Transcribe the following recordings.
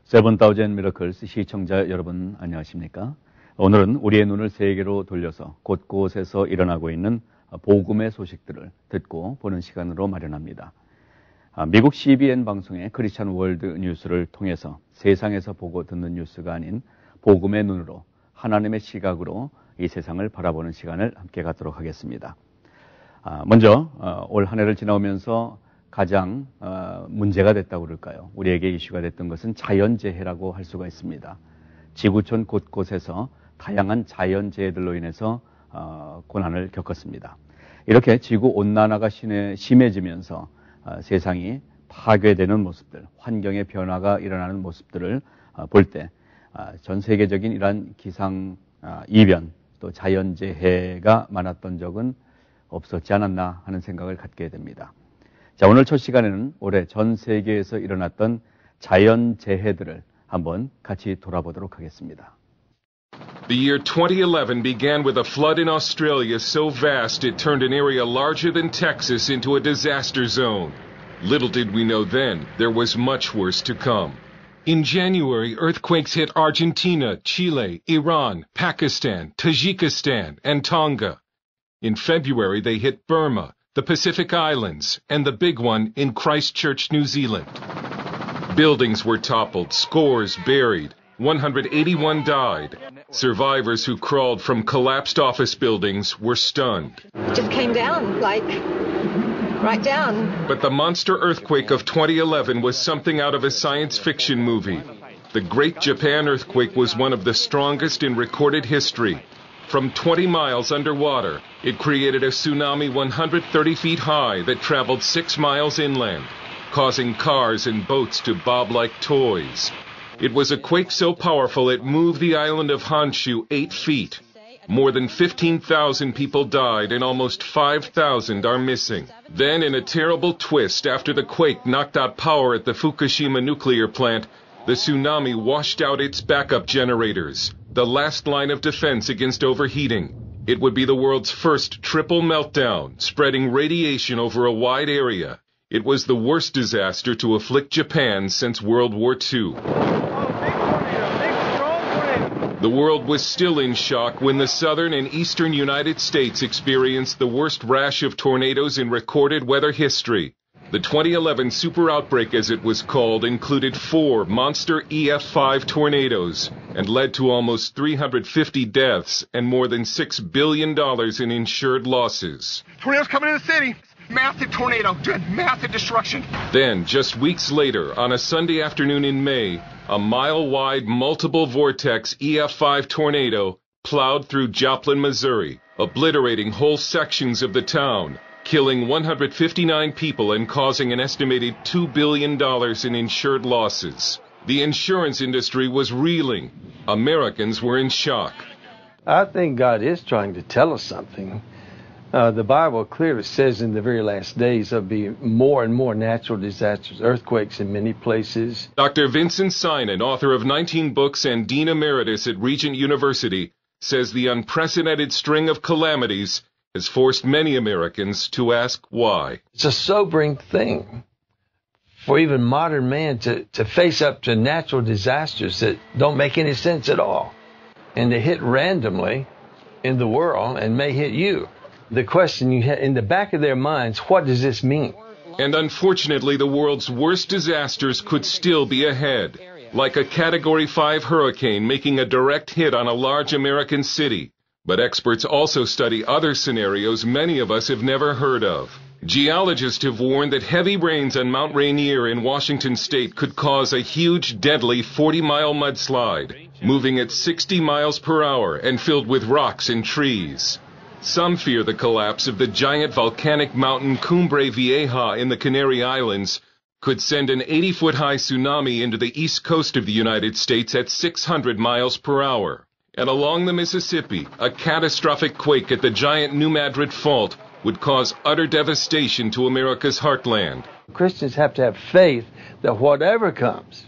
7000 미러클스 시청자 여러분 안녕하십니까? 오늘은 우리의 눈을 세계로 돌려서 곳곳에서 일어나고 있는 복음의 소식들을 듣고 보는 시간으로 마련합니다. 미국 CBN 방송의 크리스찬 월드뉴스를 통해서 세상에서 보고 듣는 뉴스가 아닌 복음의 눈으로 하나님의 시각으로 이 세상을 바라보는 시간을 함께 갖도록 하겠습니다. 먼저 올 한 해를 지나오면서 가장 문제가 됐다고 그럴까요? 우리에게 이슈가 됐던 것은 자연재해라고 할 수가 있습니다. 지구촌 곳곳에서 다양한 자연재해들로 인해서 고난을 겪었습니다. 이렇게 지구온난화가 심해지면서 세상이 파괴되는 모습들, 환경의 변화가 일어나는 모습들을 볼 때 전 세계적인 이러한 기상 이변 또 자연재해가 많았던 적은 없었지 않았나 하는 생각을 갖게 됩니다. 자, 오늘 첫 시간에는 올해 전 세계에서 일어났던 자연재해들을 한번 같이 돌아보도록 하겠습니다. The year 2011 began with a flood in Australia so vast it turned an area larger than Texas into a disaster zone. Little did we know then there was much worse to come. In January, earthquakes hit Argentina, Chile, Iran, Pakistan, Tajikistan, and Tonga. In February, they hit Burma, the Pacific Islands, and the big one in Christchurch, New Zealand. Buildings were toppled, scores buried, 181 died. Survivors who crawled from collapsed office buildings were stunned. It just came down, right down. But the monster earthquake of 2011 was something out of a science fiction movie. The Great Japan earthquake was one of the strongest in recorded history. From 20 miles underwater, it created a tsunami 130 feet high that traveled 6 miles inland, causing cars and boats to bob like toys. It was a quake so powerful it moved the island of Honshu 8 feet. More than 15,000 people died and almost 5,000 are missing. Then, in a terrible twist, after the quake knocked out power at the Fukushima nuclear plant, the tsunami washed out its backup generators, the last line of defense against overheating. It would be the world's first triple meltdown, spreading radiation over a wide area. It was the worst disaster to afflict Japan since World War II. The world was still in shock when the southern and eastern United States experienced the worst rash of tornadoes in recorded weather history. The 2011 super outbreak, as it was called, included 4 monster EF5 tornadoes and led to almost 350 deaths and more than $6 billion in insured losses. Tornadoes coming in the city. Massive tornado, massive destruction. Then, just weeks later, on a Sunday afternoon in May, a mile-wide multiple vortex EF5 tornado plowed through Joplin, Missouri, obliterating whole sections of the town, killing 159 people and causing an estimated $2 billion in insured losses. The insurance industry was reeling. Americans were in shock. I think God is trying to tell us something. The Bible clearly says in the very last days there'll be more and more natural disasters, earthquakes in many places. Dr. Vincent Synan, author of 19 books and Dean Emeritus at Regent University, says the unprecedented string of calamities has forced many Americans to ask why. It's a sobering thing for even modern man to face up to natural disasters that don't make any sense at all and to hit randomly in the world and may hit you. The question you have in the back of their minds, what does this mean? And unfortunately, the world's worst disasters could still be ahead, like a Category 5 hurricane making a direct hit on a large American city. But experts also study other scenarios many of us have never heard of. Geologists have warned that heavy rains on Mount Rainier in Washington state could cause a huge, deadly 40-mile mudslide, moving at 60 miles per hour and filled with rocks and trees. Some fear the collapse of the giant volcanic mountain Cumbre Vieja in the Canary Islands could send an 80-foot-high tsunami into the east coast of the United States at 600 miles per hour. And along the Mississippi, a catastrophic quake at the giant New Madrid Fault would cause utter devastation to America's heartland. Christians have to have faith that whatever comes,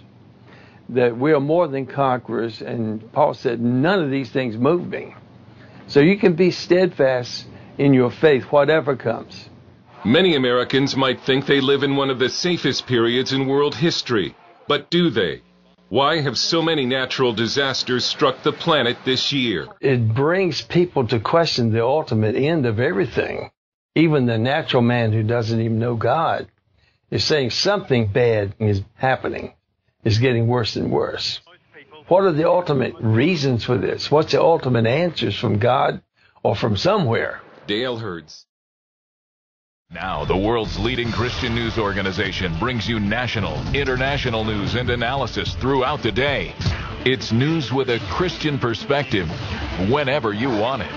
that we are more than conquerors, and Paul said, none of these things move me. So you can be steadfast in your faith, whatever comes. Many Americans might think they live in one of the safest periods in world history, but do they? Why have so many natural disasters struck the planet this year? It brings people to question the ultimate end of everything. Even the natural man who doesn't even know God is saying something bad is happening. It's getting worse and worse. What are the ultimate reasons for this? What's the ultimate answers from God or from somewhere? Dale Hurds. Now, the world's leading Christian news organization brings you national, international news and analysis throughout the day. It's news with a Christian perspective whenever you want it.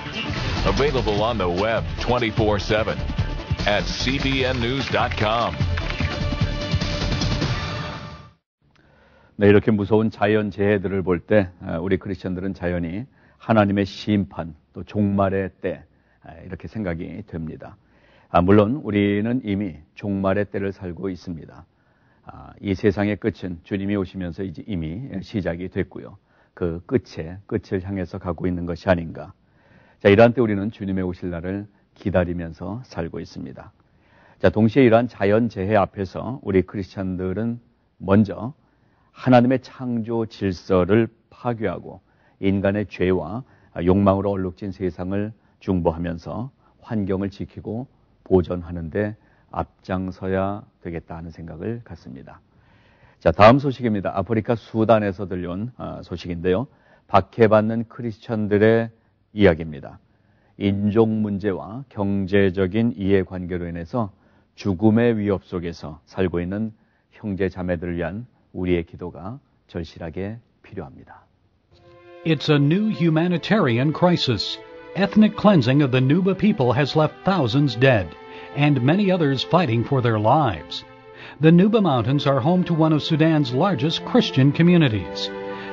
Available on the web 24/7 at cbnnews.com. 네, 이렇게 무서운 자연 재해들을 볼 때 우리 크리스천들은 자연히 하나님의 심판, 또 종말의 때 이렇게 생각이 됩니다. 물론 우리는 이미 종말의 때를 살고 있습니다. 이 세상의 끝은 주님이 오시면서 이제 이미 시작이 됐고요. 그 끝을 향해서 가고 있는 것이 아닌가. 자, 이러한 때 우리는 주님의 오실 날을 기다리면서 살고 있습니다. 자, 동시에 이러한 자연 재해 앞에서 우리 크리스천들은 먼저 하나님의 창조 질서를 파괴하고 인간의 죄와 욕망으로 얼룩진 세상을 중보하면서 환경을 지키고 보존하는데 앞장서야 되겠다 하는 생각을 갖습니다. 자, 다음 소식입니다. 아프리카 수단에서 들려온 소식인데요. 박해받는 크리스천들의 이야기입니다. 인종 문제와 경제적인 이해관계로 인해서 죽음의 위협 속에서 살고 있는 형제 자매들을 위한 우리의 기도가 절실하게 필요합니다. It's a new humanitarian crisis. Ethnic cleansing of the Nuba people has left thousands dead, and many others fighting for their lives. The Nuba Mountains are home to one of Sudan's largest Christian communities.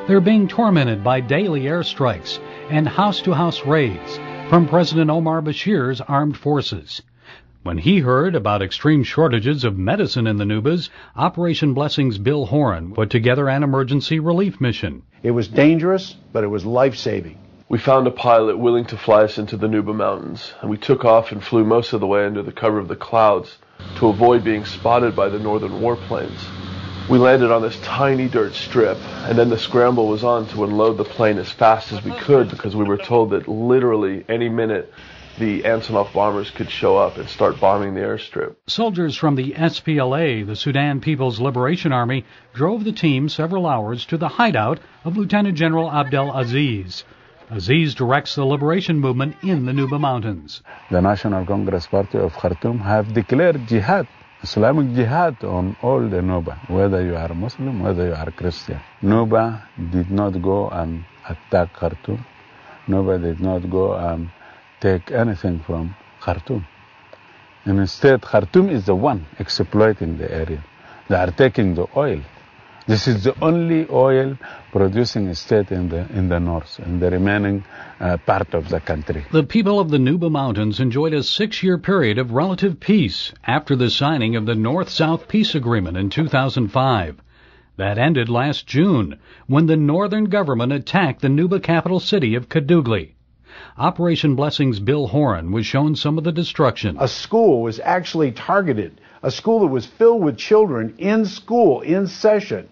They're being tormented by daily airstrikes and house-to-house raids from President Omar Bashir's armed forces. When he heard about extreme shortages of medicine in the Nubas, Operation Blessing's Bill Horan put together an emergency relief mission. It was dangerous, but it was life-saving. We found a pilot willing to fly us into the Nuba Mountains, and we took off and flew most of the way under the cover of the clouds to avoid being spotted by the northern warplanes. We landed on this tiny dirt strip, and then the scramble was on to unload the plane as fast as we could because we were told that literally any minute the Antonov bombers could show up and start bombing the airstrip. Soldiers from the SPLA, the Sudan People's Liberation Army, drove the team several hours to the hideout of Lieutenant General Abdel Aziz. Aziz directs the liberation movement in the Nuba Mountains. The National Congress Party of Khartoum have declared jihad, Islamic jihad on all the Nuba, whether you are Muslim, whether you are Christian. Nuba did not go and attack Khartoum. Nuba did not go and take anything from Khartoum. And instead, Khartoum is the one exploiting the area. They are taking the oil. This is the only oil producing state in the north, in the remaining part of the country. The people of the Nuba Mountains enjoyed a 6-year period of relative peace after the signing of the North-South Peace Agreement in 2005. That ended last June when the northern government attacked the Nuba capital city of Kadugli. Operation Blessing's Bill Horan was shown some of the destruction. A school was actually targeted, a school that was filled with children in school, in session.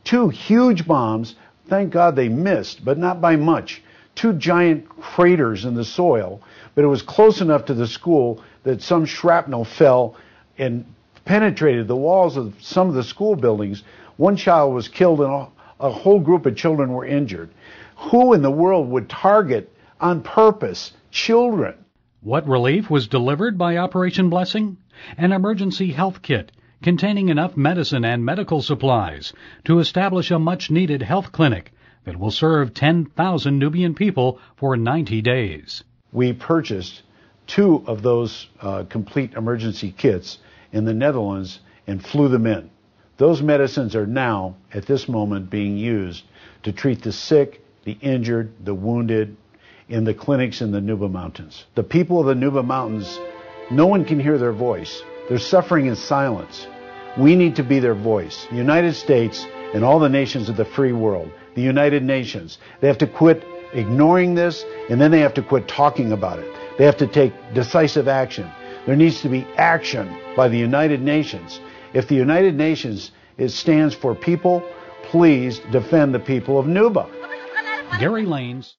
2 huge bombs, thank God they missed, but not by much. 2 giant craters in the soil, but it was close enough to the school that some shrapnel fell and penetrated the walls of some of the school buildings. 1 child was killed and a whole group of children were injured. Who in the world would target on purpose children? What relief was delivered by Operation Blessing? An emergency health kit containing enough medicine and medical supplies to establish a much-needed health clinic that will serve 10,000 Nubian people for 90 days. We purchased 2 of those complete emergency kits in the Netherlands and flew them in. Those medicines are now, at this moment, being used to treat the sick, the injured, the wounded in the clinics in the Nuba Mountains. The people of the Nuba Mountains, no one can hear their voice. They're suffering in silence. We need to be their voice. The United States and all the nations of the free world, the United Nations, they have to quit ignoring this, and then they have to quit talking about it. They have to take decisive action. There needs to be action by the United Nations. If the United Nations stands for people, please defend the people of Nuba. Gary Lanes.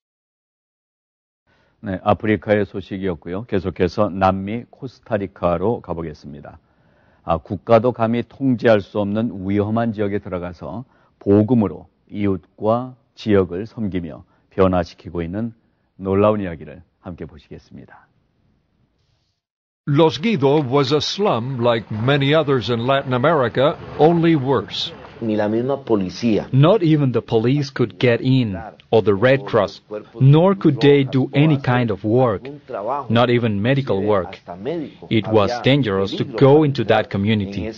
네, 아프리카의 소식이었고요. 계속해서 남미 코스타리카로 가보겠습니다. 국가도 감히 통제할 수 없는 위험한 지역에 들어가서 복음으로 이웃과 지역을 섬기며 변화시키고 있는 놀라운 이야기를 함께 보시겠습니다. Los Guido was a slum like many others in Latin America, only worse. Ni la misma policía. Not even the police could get in, or the Red Cross, nor could they do any kind of work, not even medical work. It was dangerous to go into that community.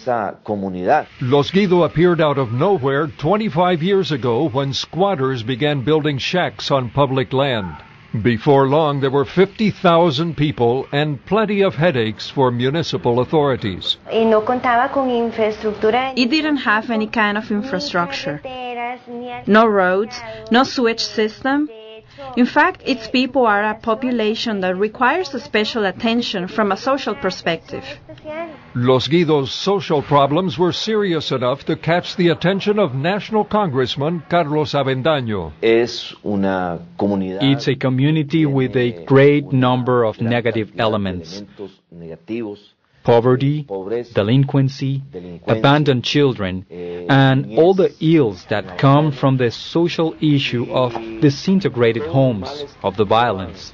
Los Guido appeared out of nowhere 25 years ago when squatters began building shacks on public land. Before long, there were 50,000 people and plenty of headaches for municipal authorities. It didn't have any kind of infrastructure. No roads, no sewage system. In fact, its people are a population that requires a special attention from a social perspective. Los Guido's social problems were serious enough to catch the attention of National Congressman Carlos Avendaño. It's a community with a great number of negative elements. Poverty, delinquency, abandoned children, and all the ills that come from the social issue of disintegrated homes, of the violence.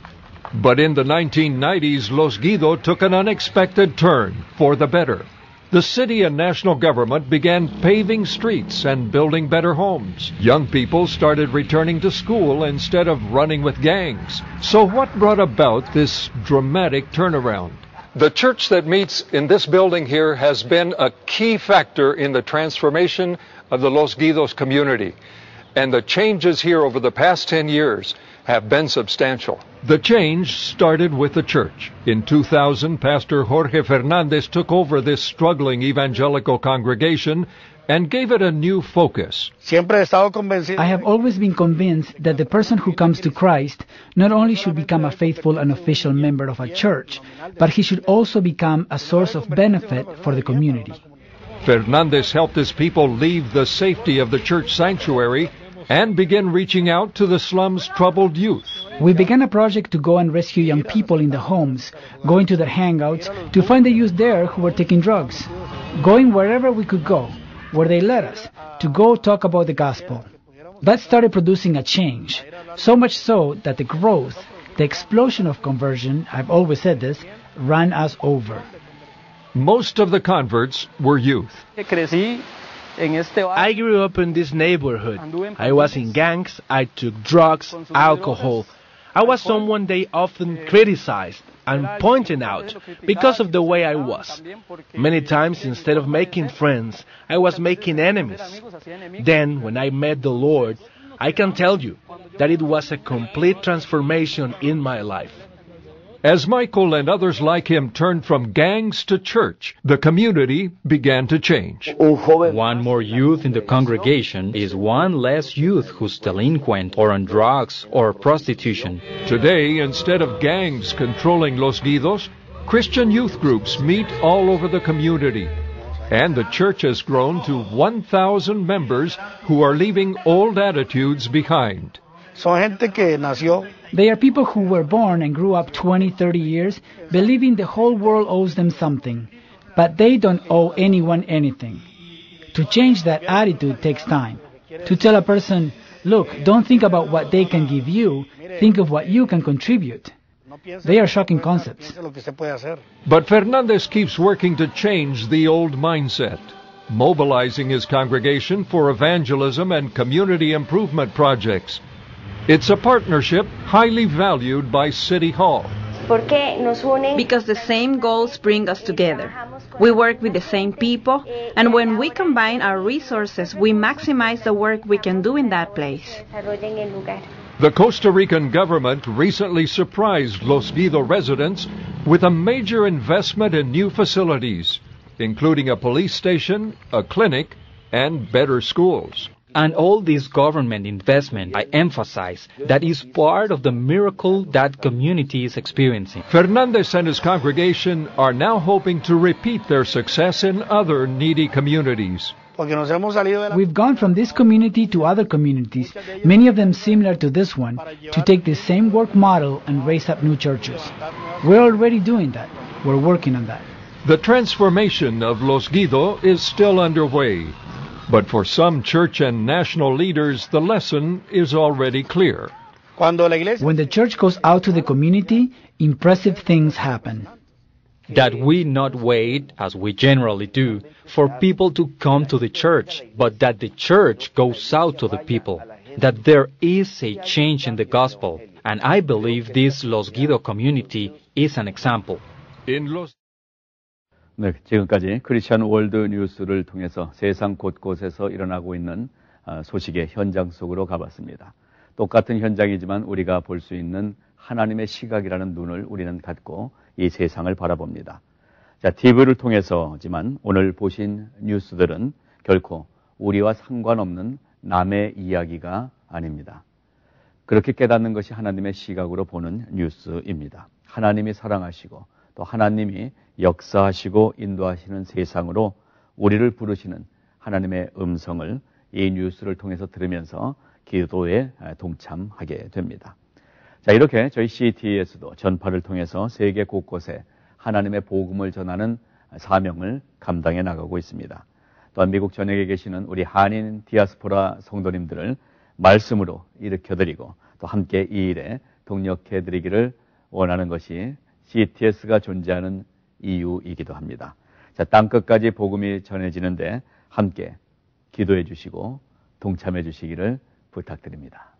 But in the 1990s, Los Guido took an unexpected turn for the better. The city and national government began paving streets and building better homes. Young people started returning to school instead of running with gangs. So what brought about this dramatic turnaround? The church that meets in this building here has been a key factor in the transformation of the Los Guidos community. And the changes here over the past 10 years have been substantial. The change started with the church. In 2000, Pastor Jorge Fernandez took over this struggling evangelical congregation and gave it a new focus. I have always been convinced that the person who comes to Christ not only should become a faithful and official member of a church, but he should also become a source of benefit for the community. Fernandez helped his people leave the safety of the church sanctuary and begin reaching out to the slum's troubled youth. We began a project to go and rescue young people in the homes, going to their hangouts to find the youth there who were taking drugs, going wherever we could go, where they led us, to go talk about the gospel. That started producing a change, so much so that the growth, the explosion of conversion, I've always said this, ran us over. Most of the converts were youth. I grew up in this neighborhood. I was in gangs, I took drugs, alcohol. I was someone they often criticized and pointed out because of the way I was. Many times, instead of making friends, I was making enemies. Then, when I met the Lord, I can tell you that it was a complete transformation in my life. As Michael and others like him turned from gangs to church, the community began to change. One more youth in the congregation is one less youth who's delinquent or on drugs or prostitution. Today, instead of gangs controlling Los Guidos, Christian youth groups meet all over the community. And the church has grown to 1,000 members who are leaving old attitudes behind. They are people who were born and grew up 20, 30 years, believing the whole world owes them something, but they don't owe anyone anything. To change that attitude takes time. To tell a person, look, don't think about what they can give you, think of what you can contribute. They are shocking concepts. But Fernandez keeps working to change the old mindset, mobilizing his congregation for evangelism and community improvement projects. It's a partnership highly valued by City Hall. Because the same goals bring us together. We work with the same people, and when we combine our resources, we maximize the work we can do in that place. The Costa Rican government recently surprised Los Guido residents with a major investment in new facilities, including a police station, a clinic, and better schools. And all this government investment, I emphasize, that is part of the miracle that community is experiencing. Fernandez and his congregation are now hoping to repeat their success in other needy communities. We've gone from this community to other communities, many of them similar to this one, to take the same work model and raise up new churches. We're already doing that. We're working on that. The transformation of Los Guido is still underway. But for some church and national leaders, the lesson is already clear. When the church goes out to the community, impressive things happen. That we not wait, as we generally do, for people to come to the church, but that the church goes out to the people. That there is a change in the gospel. And I believe this Los Guido community is an example. 네, 지금까지 크리스천 월드뉴스를 통해서 세상 곳곳에서 일어나고 있는 소식의 현장 속으로 가봤습니다. 똑같은 현장이지만 우리가 볼 수 있는 하나님의 시각이라는 눈을 우리는 갖고 이 세상을 바라봅니다. 자, TV를 통해서지만 오늘 보신 뉴스들은 결코 우리와 상관없는 남의 이야기가 아닙니다. 그렇게 깨닫는 것이 하나님의 시각으로 보는 뉴스입니다. 하나님이 사랑하시고 또 하나님이 역사하시고 인도하시는 세상으로 우리를 부르시는 하나님의 음성을 이 뉴스를 통해서 들으면서 기도에 동참하게 됩니다. 자, 이렇게 저희 CT에서도 전파를 통해서 세계 곳곳에 하나님의 복음을 전하는 사명을 감당해 나가고 있습니다. 또한 미국 전역에 계시는 우리 한인 디아스포라 성도님들을 말씀으로 일으켜드리고 또 함께 이 일에 동력해드리기를 원하는 것이 CTS가 존재하는 이유이기도 합니다. 자, 땅끝까지 복음이 전해지는데 함께 기도해 주시고 동참해 주시기를 부탁드립니다.